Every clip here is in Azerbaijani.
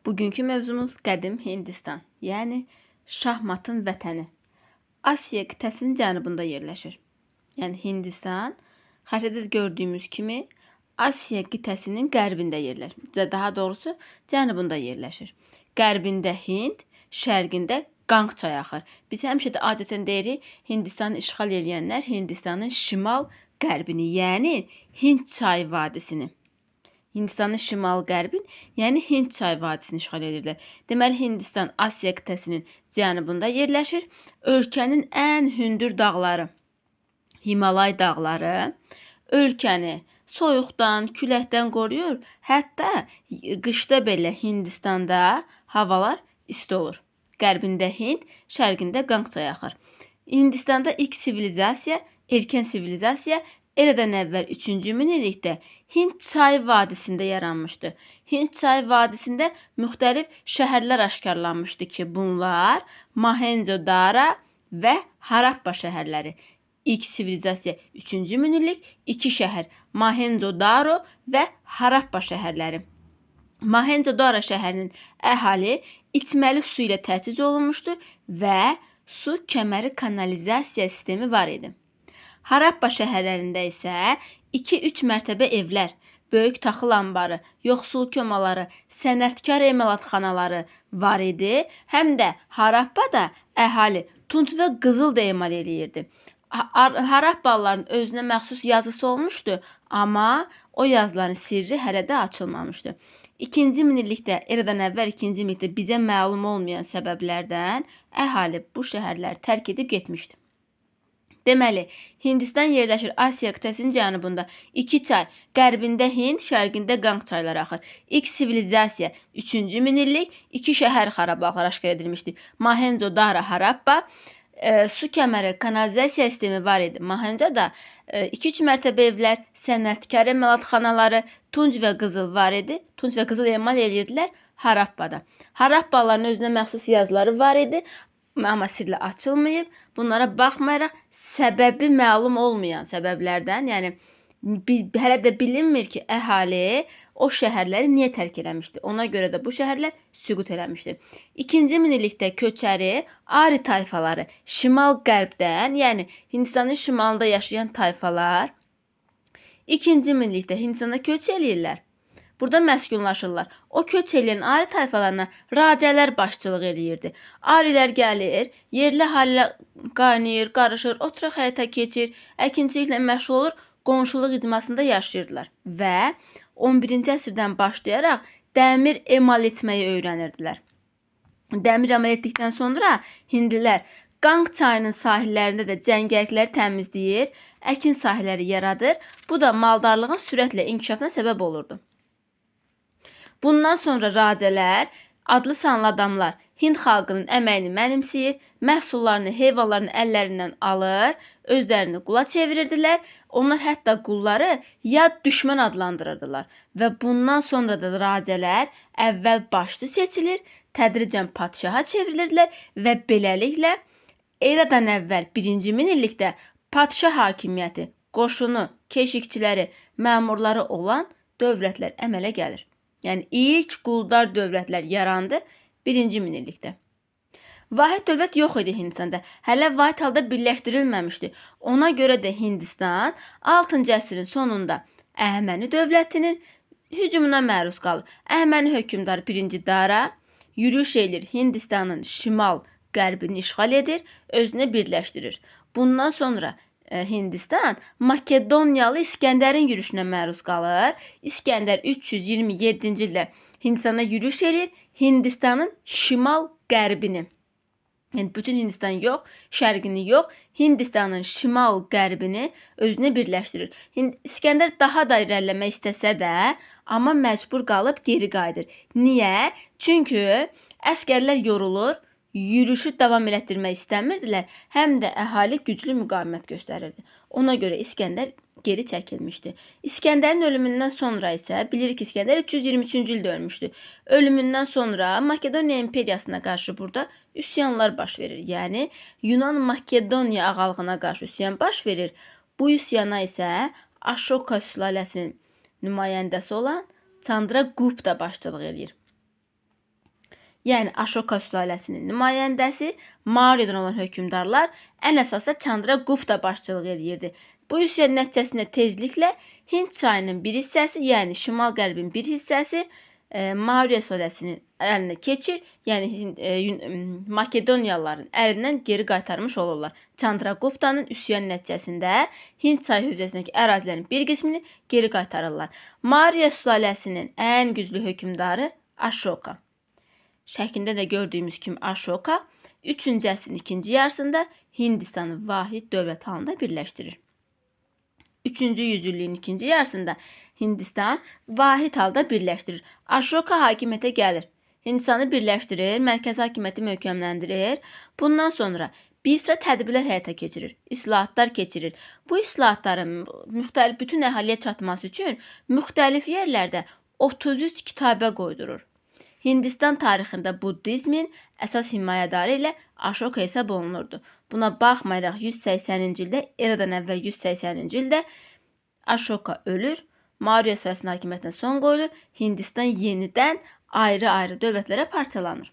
Bugünkü mövzumuz qədim Hindistan, yəni şahmatın vətəni. Asiya qitəsinin cənubunda yerləşir. Yəni Hindistan xəritədə gördüyümüz kimi Asiya qitəsinin qərbində yerləşir. Daha doğrusu cənubunda yerləşir. Qərbində Hind, şərqində Qanq çayı axır. Biz həmişə də adətən deyirik, Hindistanı işğal edənlər Hindistanın şimal-qərbini, yəni Hind çayı vadisini. Hindistanın şimal-qərbin, yəni Hind çay vadisini işğal edirlər. Deməli, Hindistan Asiya qitəsinin cənubunda yerləşir. Ölkənin ən hündür dağları, Himalay dağları, ölkəni soyuqdan, küləkdən qoruyur. Hətta qışda belə Hindistanda havalar isti olur. Qərbində Hind, şərqində Qanq çayı axır. Hindistanda ilk sivilizasiya, erkən sivilizasiya eradan əvvəl 3-cü minillikdə Hind çay vadisində yaranmışdı. Hind çay vadisində müxtəlif şəhərlər aşkarlanmışdı ki, bunlar Mohenjo-daro və Harappa şəhərləri. İlk sivilizasiya 3-cü minillik, 2 şəhər Mohenjo-daro və Harappa şəhərləri. Mohenjo-daro şəhərinin əhali içməli su ilə təchiz olunmuşdu və su kəməri kanalizasiya sistemi var idi. Harappa şəhərlərində isə 2-3 mərtəbə evlər, böyük taxıl anbarı, yoxsul komaları, sənətkar emalatxanaları var idi. Həm də Harappada əhali tunç və qızıl da emal eləyirdi. Harappalıların özünə məxsus yazısı olmuşdu, amma o yazıların sirri hələ də açılmamışdı. 2-ci minillikdə, eradan əvvəl 2-ci minillikdə bizə məlum olmayan səbəblərdən əhali bu şəhərləri tərk edib getmişdi. Deməli, Hindistan yerləşir Asiya qitəsinin cənubunda. 2 çay, qərbində Hind, şərqində Qanq çayları axır. İlk sivilizasiya 3-cü minillik, 2 şəhər xarabalıqlar aşkar edilmişdi. Mohenjo-daro, Harappa, su kəməri, kanalizasiya sistemi var idi. Mohenjo-da 2-3 mərtəbə evlər, sənətkar emalatxanaları, tunc və qızıl var idi. Tunc və qızıl emal edirdilər Harappada. Harappalıların özünə məxsus yazıları var idi. Amma sirlə açılmayıb. Bunlara baxmayaraq səbəbi məlum olmayan səbəblərdən, yəni hələ də bilinmir ki, əhali o şəhərləri niyə tərk eləmişdi. Ona görə də bu şəhərlər süqut eləmişdi. 2-ci minillikdə köçəri Ari tayfaları şimal-qərbdən, yəni Hindistanın şimalında yaşayan tayfalar 2-ci minillikdə Hindistana köç eləyirlər. Burada məskunlaşırlar. O köç eləyən Ari tayfalarına racələr başçılıq eləyirdi. Arilər gəlir, yerli əhalilə qaynayır, qarışır, oturaq həyata keçir, əkinçiliklə məşğul olur, qonşuluq icmasında yaşayırdılar. Və 11-ci əsrdən başlayaraq dəmir emal etməyi öyrənirdilər. Dəmir emal etdikdən sonra hindlilər Qanq çayının sahillərində də cəngəllikləri təmizləyir, əkin sahələri yaradır. Bu da maldarlığın sürətlə inkişafına səbəb olurdu. Bundan sonra racələr, adlı sanlı adamlar Hind xalqının əməyini mənimsəyir, məhsullarını heyvanların əllərindən alır, özlərini qula çevirirdilər. Onlar hətta qulları yad düşmən adlandırırdılar. Və bundan sonra da racələr əvvəl başçı seçilir, tədricən padşaha çevrilirdilər və beləliklə eradan əvvəl 1-ci minillikdə padşah hakimiyyəti, qoşunu, keşikçiləri, məmurları olan dövlətlər əmələ gəlir. Yəni, ilk quldar dövlətlər yarandı 1-ci minillikdə. Vahid dövlət yox idi Hindistanda. Hələ vahid halda birləşdirilməmişdi. Ona görə də Hindistan 6-cı əsrin sonunda Əhəməni dövlətinin hücumuna məruz qalır. Əhəməni hökmdarı 1-ci Dara yürüş edir, Hindistanın şimal-qərbini işğal edir, özünə birləşdirir. Bundan sonra Hindistan Makedoniyalı İskəndərin yürüşünə məruz qalır. İskəndər 327-ci ildə Hindistana yürüş edir, Hindistanın şimal-qərbini, yəni bütün Hindistan yox, şərqini yox, Hindistanın şimal-qərbini özünə birləşdirir. İskəndər daha da irəliləmək istəsə də, amma məcbur qalıb geri qayıdır. Niyə? Çünki əskərlər yorulur, yürüşü davam elətdirmək istəmirdilər, həm də əhali güclü müqavimət göstərirdi. Ona görə İskəndər geri çəkilmişdi. İskəndərin ölümündən sonra isə, bilirik ki, İskəndər 323-cü ildə ölmüşdü. Ölümündən sonra Makedoniya imperiyasına qarşı burada üsyanlar baş verir. Yəni, Yunan-Makedoniya ağalığına qarşı üsyan baş verir. Bu üsyana isə Ashoka sülaləsinin nümayəndəsi olan Chandragupta başçılıq edir. Yəni Ashoka sülaləsinin nümayəndəsi, Mauryadan olan hökmdarlar ən əsasda Chandragupta başçılıq eləyirdi. Bu üsyan nəticəsində tezliklə Hind çayının bir hissəsi, yəni şimal-qərbin bir hissəsi Maurya sülaləsinin əlinə keçir, yəni Makedoniyalıların əlindən geri qaytarmış olurlar. Chandraguptanın üsyan nəticəsində Hind çayı hövzəsindəki ərazilərin bir qismini geri qaytarırlar. Maurya sülaləsinin ən güclü hökmdarı Ashoka. Şəklində də gördüyümüz kimi Ashoka 3-cü əsrin ikinci yarısında Hindistanı vahid dövlət halında birləşdirir. 3-cü yüzilliyin ikinci yarısında Hindistan vahid halda birləşdirir. Ashoka hakimiyyətə gəlir. Hindistanı birləşdirir, mərkəzi hakimiyyəti möhkəmləndirir. Bundan sonra bir sıra tədbirlər həyata keçirir, islahatlar keçirir. Bu islahatların bütün əhaliyə çatması üçün müxtəlif yerlərdə 33 kitabə qoydurur. Hindistan tarixində Buddizmin əsas himayədarı ilə Ashoka hesab olunurdu. Buna baxmayaraq 180-ci ildə, eradan əvvəl 180-ci ildə Ashoka ölür, Maurya sülaləsinin hakimiyyətinə son qoyulur, Hindistan yenidən ayrı-ayrı dövlətlərə parçalanır.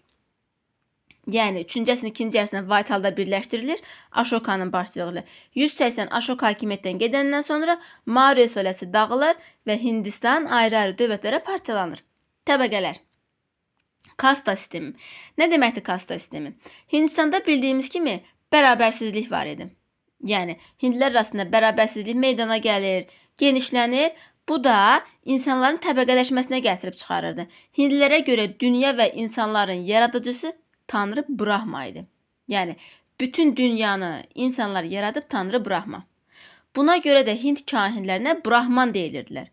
Yəni 3-cü əsrin ikinci yarısında vahid halda birləşdirilir Ashokanın başçılığı ilə. 180 Ashoka hakimiyyətdən gedəndən sonra Maurya sülaləsi dağılır və Hindistan ayrı-ayrı dövlətlərə parçalanır. Təbəqələr. Kasta sistemi. Nə deməkdir kasta sistemi? Hindistanda bildiyimiz kimi bərabərsizlik var idi. Yəni hindlilər arasında bərabərsizlik meydana gəlir, genişlənir. Bu da insanların təbəqələşməsinə gətirib çıxarırdı. Hindlilərə görə dünya və insanların yaradıcısı Tanrı Brahma idi. Yəni bütün dünyanı insanlar yaradıb Tanrı Brahma. Buna görə də Hind kahinlərinə Brahman deyirdilər.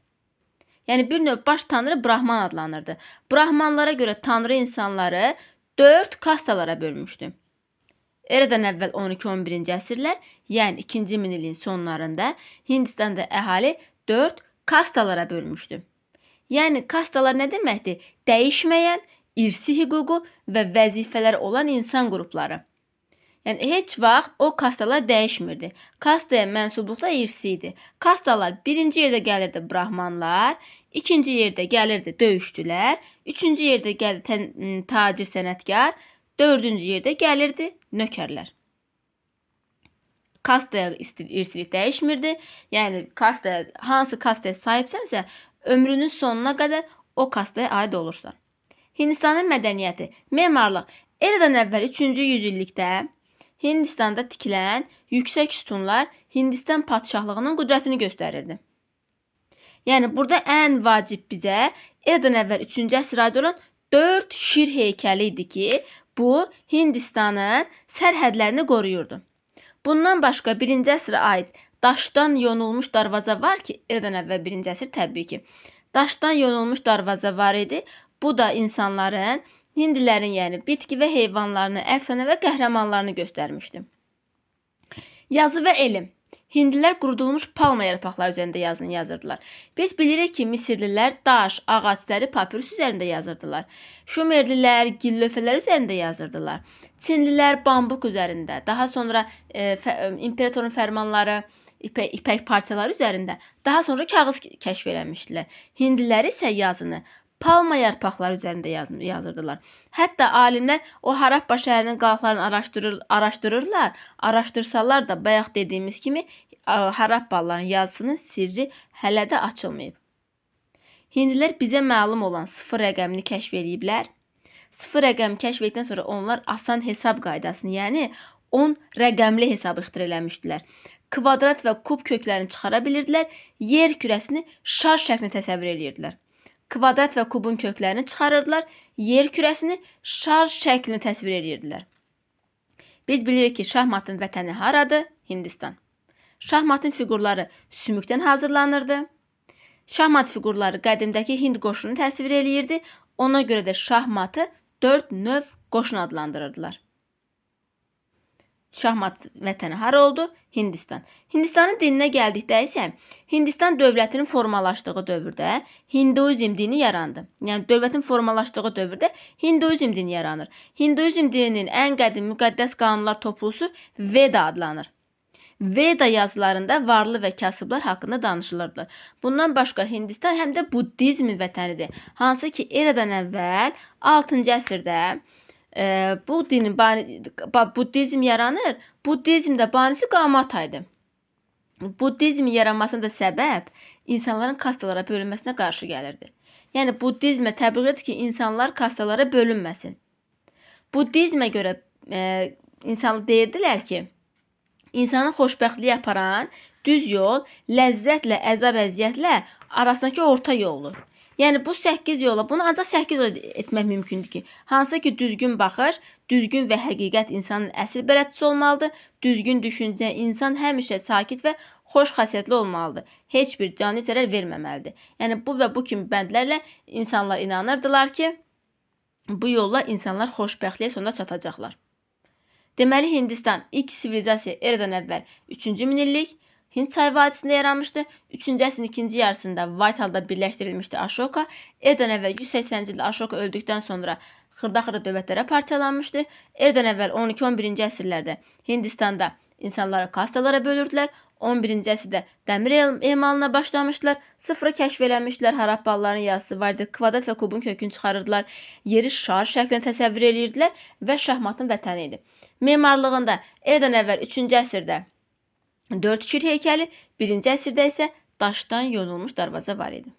Yəni bir növ baş tanrı Brahman adlanırdı. Brahmanlara görə tanrı insanları 4 kastalara bölmüşdü. Eradan əvvəl 12-11-ci əsrlər, yəni 2-ci minilliyin sonlarında Hindistanda əhali 4 kastalara bölmüşdü. Yəni kastalar nə deməkdir? Dəyişməyən, irsi hüququ və vəzifələri olan insan qrupları. Yəni heç vaxt o kastalar dəyişmirdi. Kastaya mənsubluqda irsi idi. Kastalar birinci yerdə gəlirdi brahmanlar, ikinci yerdə gəlirdi döyüşçülər, üçüncü yerdə gəlirdi tacir sənətkar, dördüncü yerdə gəlirdi nökərlər. Kastaya irsilik dəyişmirdi. Yəni hansı kastaya sahibsənsə, ömrünün sonuna qədər o kastaya aid olursan. Hindistanın mədəniyyəti, memarlıq eradan əvvəl 3-cü yüzillikdə Hindistanda tikilən yüksək sütunlar Hindistan padşahlığının qüdrətini göstərirdi. Yəni burada ən vacib bizə eradan əvvəl 3-cü əsrə aid olan 4 şir heykəli idi ki, bu Hindistanın sərhədlərini qoruyurdu. Bundan başqa 1-ci əsrə aid daşdan yonulmuş darvaza var ki, eradan əvvəl 1-ci əsr təbii ki, daşdan yonulmuş darvaza var idi. Bu da insanların, hindilərin yəni bitki və heyvanlarını, əfsanə və qəhrəmanlarını göstərmişdi. Yazı və elm. Hindlilər qurudulmuş palma yarpaqları üzərində yazını yazırdılar. Biz bilirik ki, Misirlilər daş, ağac dəri, papirus üzərində yazırdılar. Şumerlilər gil lövhələr üzərində yazırdılar. Çinlilər bambuq üzərində, daha sonra imperatorun fərmanları, ipək parçaları üzərində, daha sonra kağız kəşf eləmişdilər. Hindlilər isə yazını palma yarpaqları üzərində yazırdılar. Hətta alimlər o Harappa şəhərinin qalıqlarını araşdırırlar. Araşdırsalar da bayaq dediyimiz kimi Harappalıların yazısının sirri hələ də açılmayıb. Hindlilər bizə məlum olan 0 rəqəmini kəşf ediblər. 0 rəqəmi kəşf etdikdən sonra onlar asan hesab qaydasını, yəni 10 rəqəmli hesab ixtira eləmişdilər. Kvadrat və kub köklərini çıxara bilirdilər. Yer kürəsini şar şəklində təsəvvür edirdilər. Kvadrat və kubun köklərini çıxarırdılar, yer kürəsini şar şəklini təsvir edirdilər. Biz bilirik ki, şahmatın vətəni haradır? Hindistan. Şahmatın fiqurları sümükdən hazırlanırdı. Şahmat fiqurları qədimdəki Hind qoşunu təsvir eləyirdi. Ona görə də şahmatı 4 növ qoşun adlandırırdılar. Şahmat vətəni hara oldu? Hindistan. Hindistanın dininə gəldikdə isə Hindistan dövlətinin formalaşdığı dövrdə Hinduizm dini yarandı. Yəni dövlətin formalaşdığı dövrdə Hinduizm dini yaranır. Hinduizm dininin ən qədim müqəddəs qanunlar toplusu Veda adlanır. Veda yazılarında varlı və kasıblar haqqında danışılırdılar. Bundan başqa Hindistan həm də Buddizmin vətənidir. Hansı ki eradan əvvəl 6-cı əsrdə bu dinin Buddizm yaranır. Buddizmdə banisi Gamatha idi. Buddizmin yaranmasına da səbəb insanların kastalara bölünməsinə qarşı gəlirdi. Yəni Buddizmə təbliğ edir ki, insanlar kastalara bölünməsin. Buddizmə görə insanlar deyirdilər ki, insanı xoşbəxtliyə aparan düz yol ləzzətlə, əzab-əziyyətlə arasındakı orta yoldur. Yəni bu 8 yola, bunu ancaq 8 yola etmək mümkündür ki, hansı ki düzgün baxış, düzgün və həqiqət insanın əsl bələdçisi olmalıdır. Düzgün düşüncə insan həmişə sakit və xoş xasiyyətli olmalıdır. Heç bir cani zərər verməməlidir. Yəni bu və bu kimi bəndlərlə insanlar inanırdılar ki, bu yolla insanlar xoşbəxtliyə sonunda çatacaqlar. Deməli Hindistan ilk sivilizasiya eradan əvvəl 3-cü minillik Hind çay vadisində yaranmışdı. 3-cü əsrin ikinci yarısında Whitehall'da birləşdirilmişdi Ashoka. Eradan əvvəl 180-ci ildə Ashoka öldükdən sonra xırda-xırda dövlətlərə parçalanmışdı. Eradan əvvəl 12-11-ci əsrlərdə Hindistanda insanları kastalara bölürdülər. 11-ci əsrdə dəmir emalına başlamışdılar. Sıfırı kəşf eləmişdilər. Harappalıların yazısı vardı. Kvadrat və kubun kökünü çıxarırdılar. Yeri şar şəklində təsəvvür edirdilər və şahmatın vətəni idi. Memarlığında eradan əvvəl 3-cü əsrdə 4 şir heykəli, 1-ci əsrdə isə daşdan yonulmuş darvaza var idi.